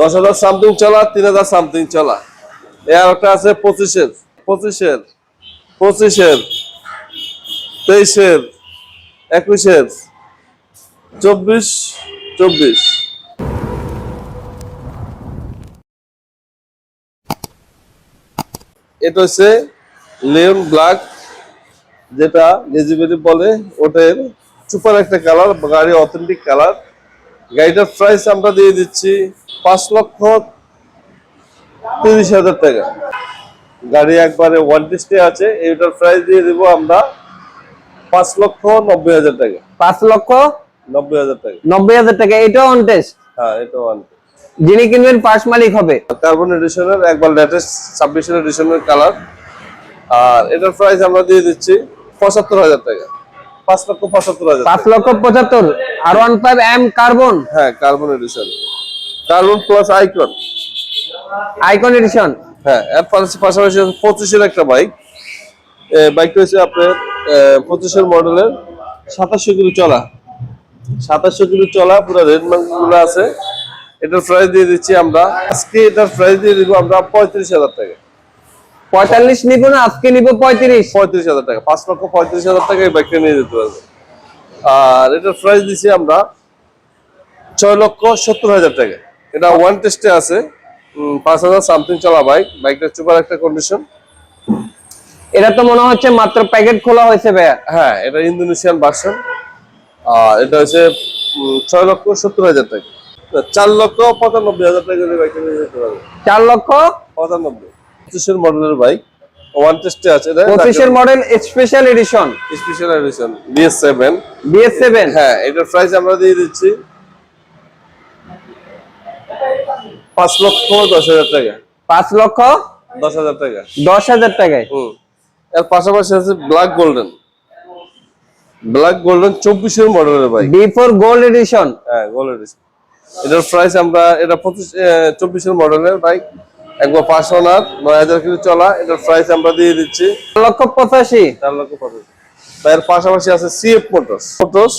10,000 something চলা, 3,000 something চলা। এর একটা আছে 25-এর, 25-এর, 25-এর, 23-এর, 21-এর, 24। এটা হচ্ছে লিওন ব্ল্যাক, যেটা নেজিবেলি বলে, ওটার সুপার একটা কালার, গাড়ি অথেন্টিক কালার। গাড়িটার প্রাইস আমরা দিয়ে দিচ্ছি 5,30,000 টাকা। গাড়ি একবারে ওয়ান টেস্টে আছে, এটার প্রাইস দিয়ে দিব আমরা 5,90,000 টাকা। 5,90,000 টাকা। 90,000 টাকা। এটা অন টেস্ট? হ্যাঁ, এটা ওয়ান। যিনি কিনবেন ফার্স্ট মালিক হবে। কার্বন এডিশনের একবার লেটেস্ট 26 এডিশনের কালার। আর এটার প্রাইস আমরা দিয়ে দিচ্ছি 75,000 টাকা। 5,75,000। 5,75,000। R15M carbon. হ্যাঁ, carbon edition, carbon plus icon, icon edition. হ্যাঁ। এর পাশাপাশি 25-এর একটা বাইক। বাইকটা হচ্ছে আপনার 25-এর মডেলের, 2700 কিলো চলা, 2700 কিলো চলা, পুরো রেড মার্কগুলো আছে। এটার প্রাইস দিয়ে দিচ্ছি আমরা আজকে, এটার প্রাইস দিয়ে দিব আমরা 35,000 টাকা। 45 নিব না, আজকে নিব 35,000 টাকা। 5,35,000 টাকা এই বাইকটা নিয়ে যেতে পারবে। আর এটার প্রাইস দিচ্ছি আমরা 6,70,000 টাকা। এটা ওয়ান টেস্টে আছে, 5,000 সামথিং চলা বাইক। বাইকটা সুপার একটা কন্ডিশন। এটা তো মনে হচ্ছে মাত্র প্যাকেট খোলা হয়েছে ভাইয়া। হ্যাঁ, এটা ইন্দোনেশিয়ান ভার্সন। আর এটা হচ্ছে 6,70,000 টাকা। 4,95,000 টাকা দিয়ে বাইকটা নিয়ে যেতে পারবে। 4,95,000। 25-এর মডেলের বাইক, ওয়ান টেস্টে আছে। 25-এর model special edition. Special edition BS7। হ্যাঁ, এটার প্রাইস আমরা দিয়ে দিচ্ছি 5,10,000 টাকা। 5,10,000 টাকা। 10,000 টাকায়। এর পাশাপাশি আছে ব্ল্যাক গোল্ডেন, 24-এর মডেলের বাইক, B4 গোল্ড এডিশন। হ্যাঁ, গোল্ড এডিশন। এটার প্রাইস আমরা, এটা 24-এর মডেলের বাইক, একবার 5 ওনার, 9,000 কিলো চলা। এটার প্রাইস আমরা দিয়ে দিচ্ছি 4,85,000। 4,85,000। এর পাশাপাশি আছে CF মোটরস,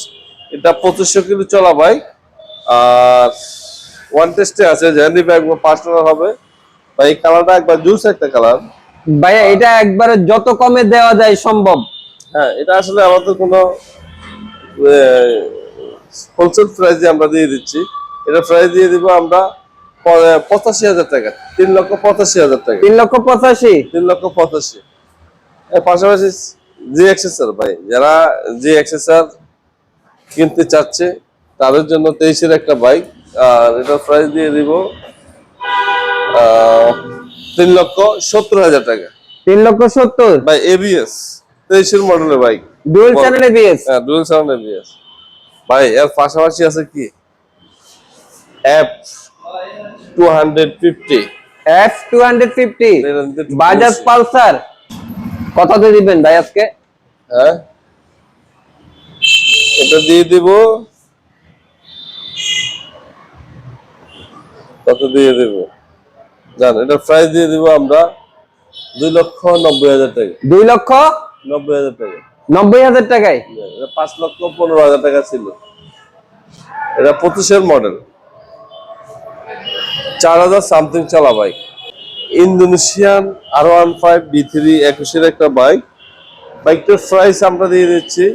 এটা 2500 কিলো চলা বাইক। আর ওয়ান টেস্টে আছে, জার্নি বাইক, 5 ওনার হবে। ভাই কালারটা একবার জুস একটা কালার ভাইয়া, এটা একবারে যত কমে দেওয়া যায় সম্ভব। হ্যাঁ, এটা আসলে আমাদের কোনো হোলসেল প্রাইসে আমরা দিয়ে দিচ্ছি। এটা প্রাইস দিয়ে দিব আমরা 85,000 টাকা। 3,85,000 টাকা। 3,85,000। 3,85,000। এর পাশাপাশি GXSR ভাই, যারা GXSR কিনতে চাচ্ছে তাদের জন্য 23-এর একটা বাইক। আর এটার প্রাইস দিয়ে দিব 3,70,000 টাকা। 3,70,000 ভাই ABS 23-এর মডেলের বাইক, ডুয়াল চ্যানেল ABS। হ্যাঁ, ডুয়াল চ্যানেল ABS। ভাই এর পাশাপাশি আছে কি F250, F250 বাজাজ পালসার। কততে দিবেন ভাই আজকে? হ্যাঁ, এটা দিয়ে দিব, কত দিয়ে দেব জান? এটা প্রাইস দিয়ে দিব আমরা 2,90,000 টাকা। 2,90,000 টাকা। 90,000 টাকায়। 5,15,000 টাকা ছিল। এটা 25-এর মডেল, 4,000 সামথিং চলা বাইক। ইন্দোনেশিয়ান R15 B3 21-এর একটা বাইক। বাইকটার প্রাইস আমরা দিয়ে দিচ্ছি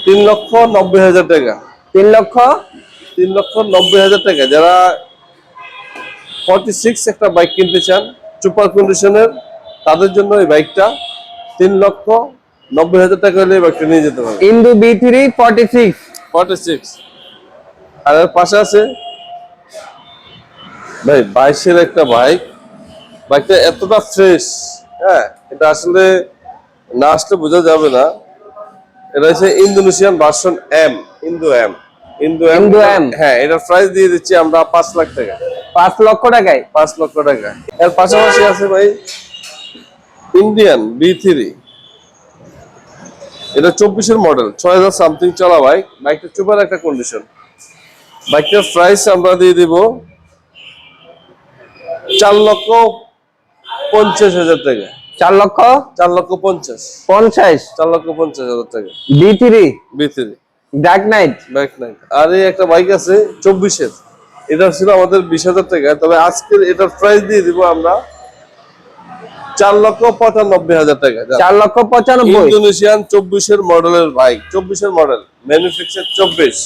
3,90,000 টাকা। 3,90,000 টাকা। যারা 46 একটা বাইক কিনতে চান সুপার কন্ডিশনের, তাদের জন্য এই বাইকটা 3,90,000 টাকা হলে এই বাইকটা নিয়ে যেতে পারবে। ইন্দু B3 46। আর এর পাশে আছে ভাই 22-এর একটা বাইক। বাইকটা এতটা ফ্রেশ, হ্যাঁ, এটা আসলে না আসলে বোঝা যাবে না। এটা হচ্ছে Indonesian version M, Indo M। হ্যাঁ, এটার প্রাইস দিয়ে দিচ্ছি আমরা 5 লাখ টাকা। 5 লক্ষ টাকায়। 5 লক্ষ টাকা। এর পাশাপাশি আছে ভাই ইন্ডিয়ান B3, এটা 24-এর মডেল, 6,000 সামথিং চলা বাইক। বাইকটা সুপার একটা কন্ডিশন। বাইকটার প্রাইস আমরা দিয়ে দিব 4,50,000 টাকা। 4,50,000 4,50,000 টাকা। B3 B3 dark night. আর এই একটা বাইক আছে 24-এর, এটা ছিল আমাদের 20,000 টাকা, তবে আজকের এটার প্রাইস দিয়ে দিব আমরা 4,95,000 টাকা। 4,95,000। ইন্দোনেশিয়ান 24-এর মডেলের বাইক, 24-এর মডেল, ম্যানুফ্যাকচার 24।